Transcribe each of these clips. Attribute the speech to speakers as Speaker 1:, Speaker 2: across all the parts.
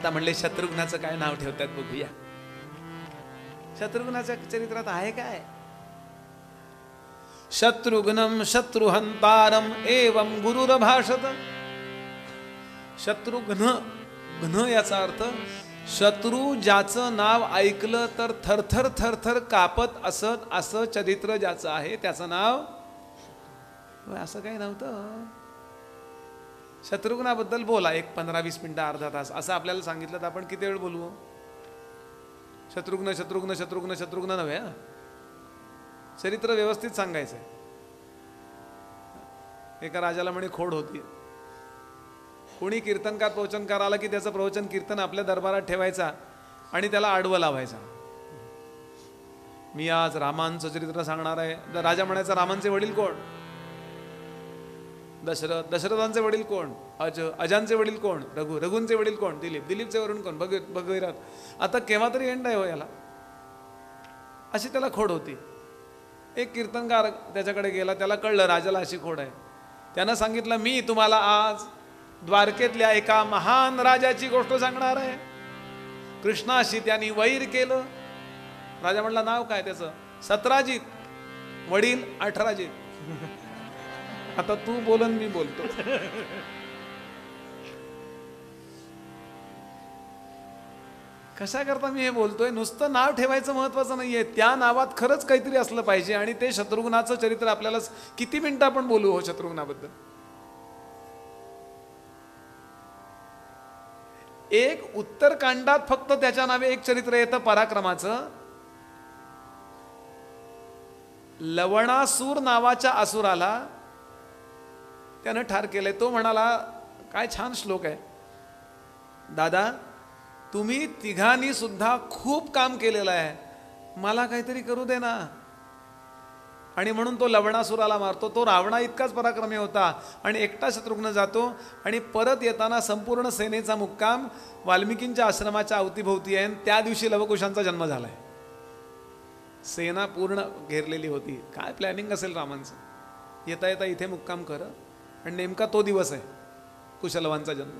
Speaker 1: आता म्हणले शत्रुघ्नाचं काय नाव ठेवतात बघूया. शत्रुघ्नाच्या चरित्रात आहे काय? शत्रुघ्नम शत्रुहंतारम एवं गुरुरभाषत. शत्रुघ्न, घ्न याचा अर्थ शत्रू ज्याचं नाव ऐकलं तर थरथर थरथर कापत असत, असं चरित्र ज्याचं आहे त्याचं नाव. असं काही नव्हतं. शत्रुघ्नाबद्दल बोला एक 15-20 मिनिटं, अर्धा तास असं आपल्याला सांगितलं तर आपण किती वेळ बोलू? शत्रुघ्न शत्रुघ्न शत्रुघ्न शत्रुघ्न नव्हे, चरित्र व्यवस्थित सांगायचंय. एका राजाला म्हणे खोड होती. कोणी कीर्तनकार प्रवचनकार आला की त्याचं प्रवचन कीर्तन आपल्या दरबारात ठेवायचा आणि त्याला आडवं लावायचा. मी आज रामांचं चरित्र सांगणार आहे. राजा म्हणायचा रामांचे वडील कोण? दशरथ. दशरथांचे वडील कोण? अजांचे वडील कोण? रघु. रघुंचे वडील कोण? दिलीप. दिलीपचे वरून कोण? भगीरथ. आता केव्हा तरी एंड आहे हो याला. अशी त्याला खोड होती. एक कीर्तनकार त्याच्याकडे गेला, त्याला कळलं राजाला अशी खोड आहे. त्यानं सांगितलं मी तुम्हाला आज द्वारकेतल्या एका महान राजाची गोष्ट सांगणार आहे. कृष्णाशी त्यांनी वैर केलं. राजा म्हणला नाव काय त्याचं? सत्राजित. वडील 18 आता तू बोलन मी बोलतो. कशा करता मी हे बोलतोय? नुसतं नाव ठेवायचं महत्वाचं नाहीये, त्या नावात खरंच काहीतरी असलं पाहिजे. आणि ते शत्रुघ्नाचं चरित्र आपल्याला किती मिनिटं आपण बोलू हो शत्रुघ्नाबद्दल. एक उत्तरकांडात फक्त त्याच्या नावे एक चरित्र येतं पराक्रमाचं. लवणासूर नावाच्या असुराला त्यानं ठार केलंय. तो म्हणाला, काय छान श्लोक आहे दादा, तुम्ही तिघांनी सुद्धा खूप काम केलेलं आहे, मला काहीतरी करू दे ना. आणि म्हणून तो लवणासुराला मारतो. तो रावणा इतकाच पराक्रमी होता. आणि एकटा शत्रुघ्न जातो आणि परत येताना संपूर्ण सेनेचा मुक्काम वाल्मिकींच्या आश्रमाच्या अवतीभोवती आहे. त्या दिवशी लवकुशांचा जन्म झालाय. सेना पूर्ण घेरलेली होती. काय प्लॅनिंग असेल रामांचं. येता येता इथे मुक्काम कर. आणि नेमका तो दिवस आहे कुशलवांचा जन्म.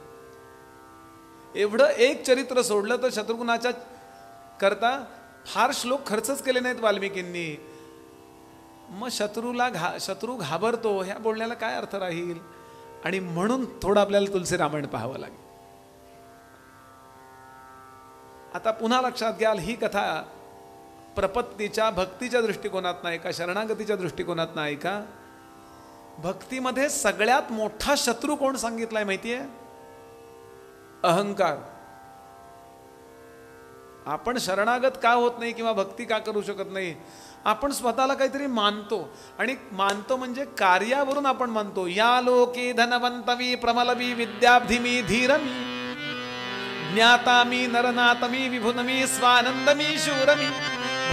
Speaker 1: एवढं एक चरित्र सोडलं तर शत्रुघ्नाच्या करता फार श्लोक खर्चच केले नाहीत वाल्मिकींनी. मग शत्रू घाबरतो ह्या बोलण्याला काय अर्थ राहील. आणि म्हणून थोडं आपल्याला तुलसी रामायण पाहावं लागेल. आता पुन्हा लक्षात घ्याल, ही कथा प्रपत्तीच्या भक्तीच्या दृष्टिकोनात नाही का, शरणागतीच्या दृष्टिकोनात नाही का. भक्तीमध्ये सगळ्यात मोठा शत्रू कोण सांगितलाय माहितीये? अहंकार. आपण शरणागत का होत नाही किंवा भक्ती का करू शकत नाही? आपण स्वतःला काहीतरी मानतो. आणि मानतो म्हणजे कार्यावरून आपण मानतो. या लोके धनवंतमी प्रमलमी विद्याब्धिमी धीरमी ज्ञातामी नरनातमी विभुनमी स्वानंदमी शूरमी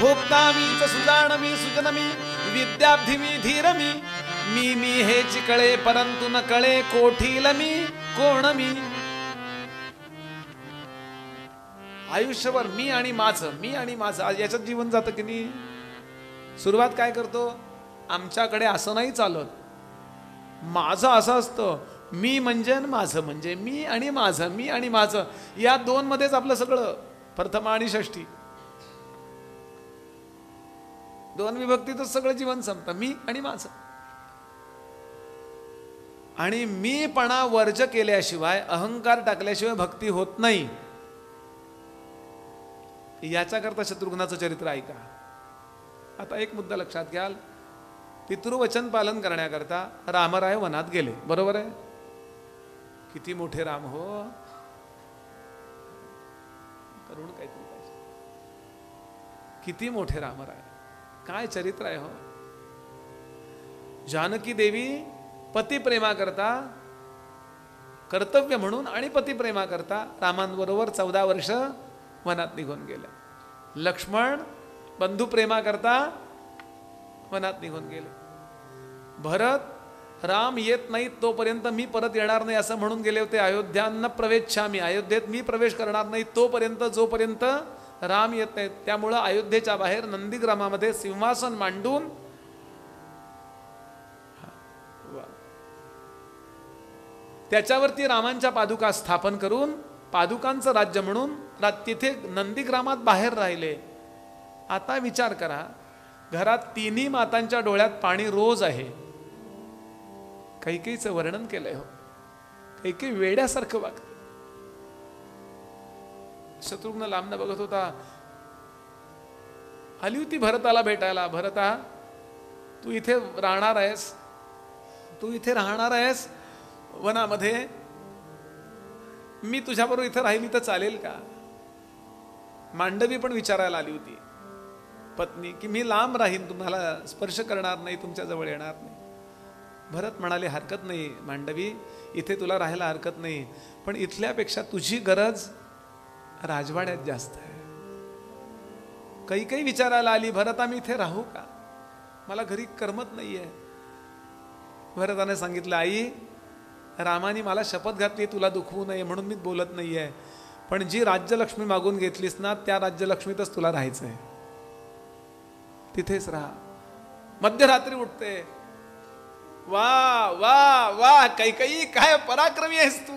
Speaker 1: भोक्तामी च सुजानमी सुजनमी विद्याब्धिमी धीरमी मी मी हे चिकळे परंतु न कळे कोठील मी कोण मी. आयुष्यभर मी आणि माझं, मी आणि माझं याच्यात जीवन जातं की नाही. सुरुवात काय करतो? आमच्याकडे असं नाही चालत, माझं असं असतं. मी म्हणजे माझं म्हणजे, मी आणि माझं, मी आणि माझं या दोन मध्येच आपलं सगळं. प्रथमा आणि षष्ठी दोन विभक्तीतच सगळं जीवन संपतं. मी आणि माझं. आणि मीपणा वर्ज केल्याशिवाय, अहंकार टाकल्याशिवाय भक्ती होत नाही. याच्याकरता शत्रुघ्नाचं चरित्र ऐका. आता एक मुद्दा लक्षात घ्याल. पितृवचन पालन करण्याकरता रामराय वनात गेले, बरोबर आहे. किती मोठे राम हो. करुण काहीतरी पाहिजे. किती मोठे रामराय, काय चरित्र आहे हो. जानकी देवी पतिप्रेमा करता, कर्तव्य म्हणून आणि पतिप्रेमा करता रामांबरोबर 14 वर्ष वनात निघून गेल्या. लक्ष्मण बंधुप्रेमा करता वनात निघून गेले. भरत राम येत नाही तोपर्यंत मी परत येणार नाही असं म्हणून गेले होते. अयोध्यान्न प्रवेशामी, अयोध्येत मी प्रवेश करणार नाही तोपर्यंत, जोपर्यंत राम येत नाहीत. त्यामुळं अयोध्येच्या बाहेर नंदीग्रामामध्ये सिंहासन मांडून त्याच्यावरती रामांच्या पादुका स्थापन करून पादुकांचं राज्य म्हणून तिथे नंदीग्रामात बाहेर राहिले. आता विचार करा, घरात तिन्ही मातांच्या डोळ्यात पाणी रोज आहे. कैकेयीचं वर्णन केलंय हो. कैकेयी वेड्यासारखं वागते. शत्रुघ्न लांबनं बघत होता. आली होती भरताला भेटायला. भरता, तू इथे राहणार आहेस, तू इथे राहणार आहेस वनामध्ये, मी तुझ्याबरोबर इथं राहिली तर चालेल का? मांडवी पण विचारायला आली होती पत्नी, की मी लांब राहीन, तुम्हाला स्पर्श करणार नाही, तुमच्या जवळ येणार नाही. भरत म्हणाले, हरकत नाही मांडवी, इथे तुला राहायला हरकत नाही, पण इथल्यापेक्षा तुझी गरज राजवाड्यात जास्त आहे. कैकेयी विचारायला आली, भरता मी इथे राहू का? मला घरी करमत नाहीये. भरताने सांगितलं, आई, रामाने मला शपथ घातली तुला दुखवू नये म्हणून मी बोलत नाहीये, पण जी राज्यलक्ष्मी मागून घेतलीस ना, त्या राज्यलक्ष्मीतच तुला राहायचंय, तिथेच राहा. मध्यरात्री उठते. वा वा वा कैकेयी, काय पराक्रमी आहेस तू.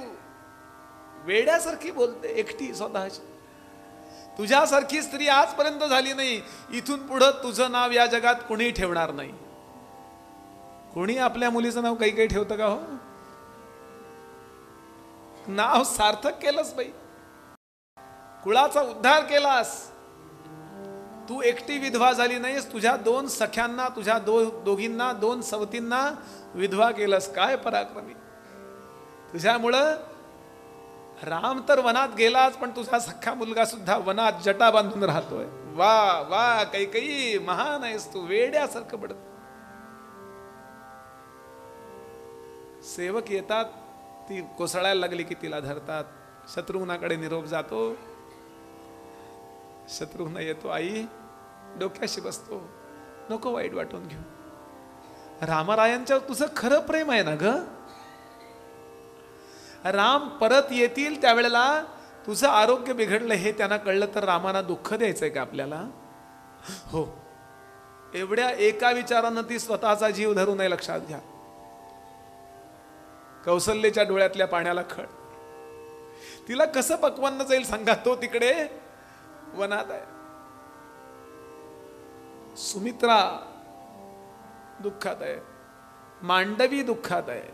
Speaker 1: वेड्यासारखी बोलते एकटी स्वतःची. तुझ्यासारखी स्त्री आजपर्यंत झाली नाही. इथून पुढं तुझं नाव या जगात कोणी ठेवणार नाही. कोणी आपल्या मुलीचं नाव कैकेयी ठेवतं का हो? नाव सार्थक केलंस बाई, कुळाचा उद्धार केलास. तू एकटी विधवा झाली नाहीस, तुझ्या 2 सख्यांना, तुझ्या दोघींना, 2 सवतींना विधवा केलंस. काय पराक्रमी. तुझ्यामुळं राम तर वनात गेलाच, पण तुझा सख्खा मुलगा सुद्धा वनात जटा बांधून राहतोय. वा वा कैकेयी, महान आहेस तू. वेड्यासारखं पडत. सेवक येतात, ती कोसळायला लागली की तिला धरतात. शत्रुघ्नाकडे निरोप जातो. शत्रुघ्न येतो, आई डोक्याशी बसतो, नको वाईट वाटून घेऊ. रामरायांच्यावर तुझं खरं प्रेम आहे ना ग. राम परत येतील त्यावेळेला तुझं आरोग्य बिघडलं हे त्यांना कळलं तर रामाना दुःख द्यायचंय का आपल्याला? हो, एवढ्या एका विचारानं ती स्वतःचा जीव धरू नये, लक्षात घ्या. कौसल्याच्या डोळ्यातल्या पाण्याला खळ. तिला कसं पक्वान्न जाईल सांगा. तो तिकडे वनात आहे. सुमित्रा दुःखात आहे, मांडवी दुःखात आहे,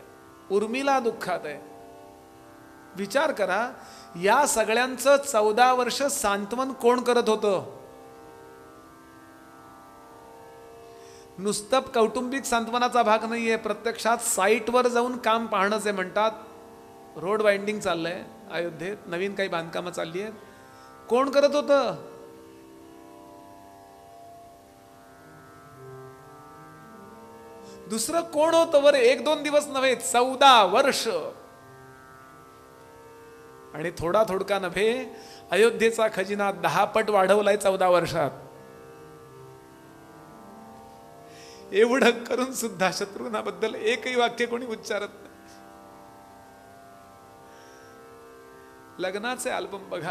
Speaker 1: उर्मिला दुःखात आहे. विचार करा, या सगळ्यांचं 14 वर्ष सांत्वन कोण करत होतं? नुसतं कौटुंबिक सांत्वनाचा भाग नाहीये, प्रत्यक्षात साईटवर जाऊन काम पाहणंच आहे. म्हणतात रोड वाइंडिंग चाललंय अयोध्येत, नवीन काही बांधकामं चालली आहेत. कोण करत होतं? दुसरं कोण होतं? वर 1-2 दिवस नव्हे, 14 वर्ष. आणि थोडा थोडका नव्हे, अयोध्येचा खजिना 10 पट वाढवलाय 14 वर्षात. एवढं करून सुद्धा शत्रुघ्नाबद्दल एकही वाक्य कोणी उच्चारत नाही. लग्नाचे अल्बम बघा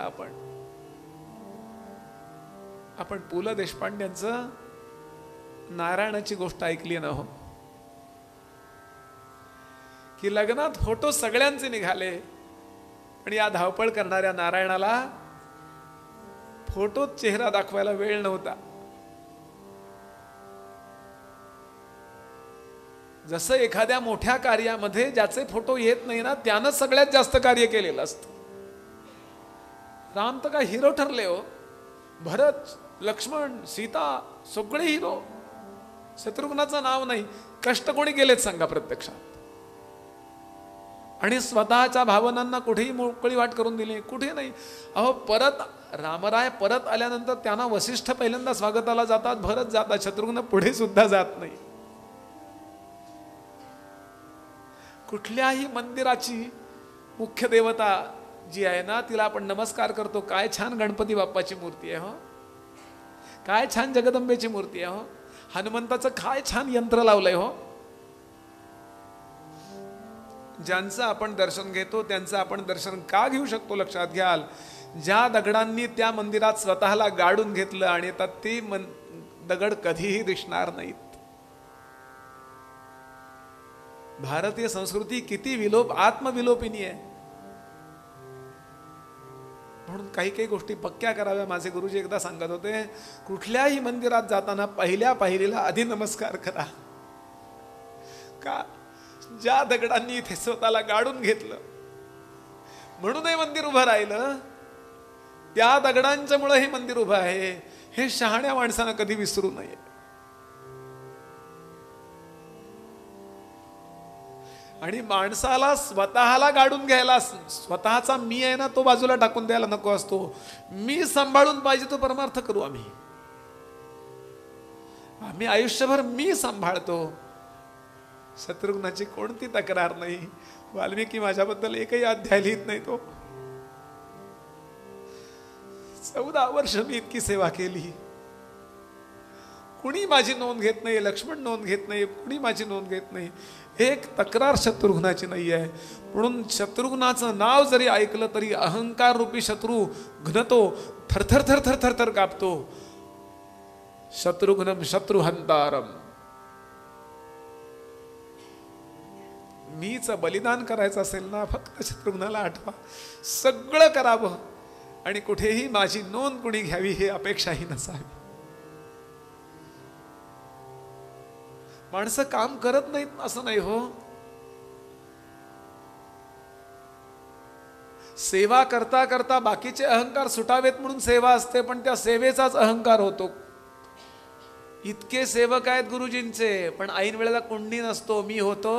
Speaker 1: आपण पु ल देशपांड्यांचं नारायणाची गोष्ट ऐकली ना हो, की लग्नात फोटो सगळ्यांचे निघाले, पण या धावपळ करणाऱ्या नारायणाला फोटोत चेहरा दाखवायला वेळ नव्हता. जसं एखाद्या मोठ्या कार्यामध्ये ज्याचे फोटो येत नाही ना, त्यानं सगळ्यात जास्त कार्य केलेलं असतं. राम तर काय हिरो ठरले हो. भरत, लक्ष्मण, सीता सगळे हिरो. शत्रुघ्नाचं नाव नाही. कष्ट कोणी केलेत सांगा प्रत्यक्षात? आणि स्वतःच्या भावनांना कुठेही मोकळी वाट करून दिली? कुठे नाही. अहो, परत रामराय परत आल्यानंतर त्यांना वसिष्ठ पहिल्यांदा स्वागताला जातात, भरत जातात, शत्रुघ्न पुढे सुद्धा जात नाही. कुठल्याही मंदिराची मुख्य देवता जी आहे ना, तिला आपण नमस्कार करतो. काय छान गणपती बाप्पाची मूर्ती आहे हो, काय छान जगदंबेची मूर्ती आहे हो, हनुमंताचं काय छान यंत्र लावलंय हो. ज्यांचं आपण दर्शन घेतो त्यांचं आपण दर्शन का घेऊ शकतो? लक्षात घ्याल, ज्या दगडांनी त्या मंदिरात स्वतःला गाडून घेतलं आणि आता ती दगड कधीही दिसणार नाहीत. भारतीय संस्कृती किती विलोप, आत्मविलोपिनी आहे. म्हणून काही काही गोष्टी पक्क्या कराव्या. माझे गुरुजी एकदा सांगत होते, कुठल्याही मंदिरात जाताना पहिल्या पायरीला आधी नमस्कार करा. का? ज्या दगडांनी इथे स्वतःला गाडून घेतलं म्हणून हे मंदिर उभं राहिलं, त्या दगडांच्यामुळे हे मंदिर उभं आहे, हे शहाण्या माणसानं कधी विसरू नये. आणि माणसाला स्वतःला गाडून घ्यायला, स्वतःचा मी आहे ना तो बाजूला टाकून द्यायला नको असतो. मी सांभाळून पाहिजे तो परमार्थ करू. आम्ही आयुष्यभर मी सांभाळतो. शत्रुघ्नाची कोणती तक्रार नाही. वाल्मिकी माझ्याबद्दल एकही अध्याय लिहित नाही. तो 14 वर्ष मी इतकी सेवा केली, कुणी माझी नोंद घेत नाही. लक्ष्मण नोंद घेत नाही, कुणी माझी नोंद घेत नाही. एक तक्रार शत्रुघ्नाची नाही आहे. म्हणून शत्रुघ्नाचं नाव जरी ऐकलं तरी अहंकार रूपी शत्रू घनतो, थरथर थरथर थरथर कापतो. शत्रुघ्नम शत्रुहंतारम. मीच बलिदान करायचं असेल ना, फक्त शत्रुघ्नाला आठवा. सगळं करावं आणि कुठेही माझी नोंद कुणी घ्यावी हे अपेक्षाही नसावी. माणसं काम करत नाहीत असं नाही हो. सेवा करता करता बाकीचे अहंकार सुटावेत म्हणून सेवा असते, पण त्या सेवेचाच अहंकार होतो. इतके सेवक आहेत गुरुजींचे, पण ऐन वेळेला कुंडी नसतो. मी होतो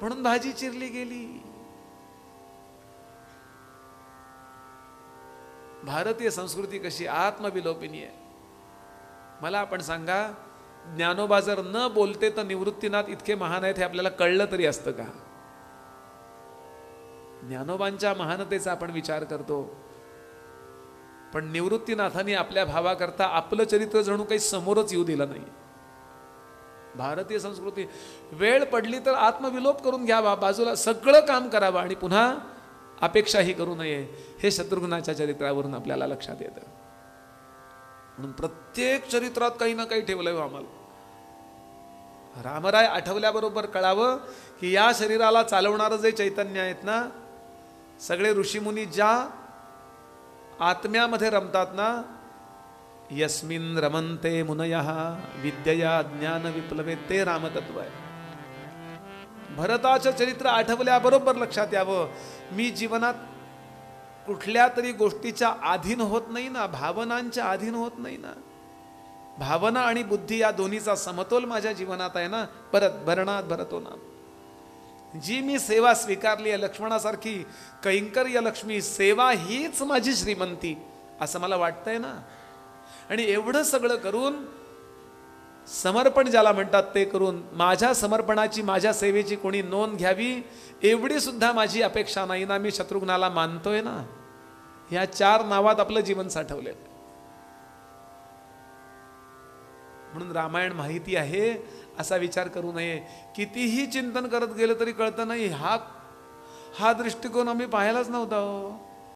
Speaker 1: म्हणून भाजी चिरली गेली. भारतीय संस्कृती कशी आत्मविलोपिनी आहे. मला आपण सांगा, ज्ञानोबा जर न बोलते तर निवृत्तीनाथ इतके महान आहेत हे आपल्याला कळलं तरी असतं का? ज्ञानोबांच्या महानतेचा आपण विचार करतो, पण निवृत्तीनाथांनी आपल्या भावाकरता आपलं चरित्र जणू काही समोरच येऊ दिलं नाही. भारतीय संस्कृती वेळ पडली तर आत्मविलोप करून घ्यावा, बाजूला सगळं काम करावं आणि पुन्हा अपेक्षाही करू नये. हे शत्रुघ्नाच्या चरित्रावरून आपल्याला लक्षात येतं. म्हणून प्रत्येक चरित्रात काही ना काही ठेवलंय आम्हाला. रामराय आठवल्याबरोबर कळावं की या शरीराला चालवणारं जे चैतन्य आहेत ना, सगळे ऋषीमुनी ज्या आत्म्यामध्ये रमतात ना, यस्मिन रमन्ते मुनयः विद्यया ज्ञान विप्लवे, ते रामतत्व आहे. भरताचं चरित्र आठवल्याबरोबर लक्षात यावं, मी जीवनात कुठल्या तरी गोष्टीच्या अधीन होत नाही ना, भावनांच्या अधीन होत नाही ना. भावना आणि बुद्धी या दोन्हीचा समतोल माझ्या जीवनात आहे ना. परत भरणात भरतो नाम. जी मी सेवा स्वीकारली आहे, लक्ष्मणासारखी कैंकर्य लक्ष्मी सेवा हीच माझी श्रीमंती असं मला वाटतंय ना. आणि एवढं सगळं करून समर्पण ज्याला म्हणतात ते करून माझ्या समर्पणाची, माझ्या सेवेची कोणी नोंद घ्यावी एवढी सुद्धा माझी अपेक्षा नाही ना. मी शत्रुघ्नाला मानतोय ना. ह्या 4 नावात आपलं जीवन साठवलेलं. म्हणून रामायण माहिती आहे असा विचार करू नये. कितीही चिंतन करत गेलं तरी कळतं नाही, हा दृष्टिकोन आम्ही पाहायलाच नव्हता हो.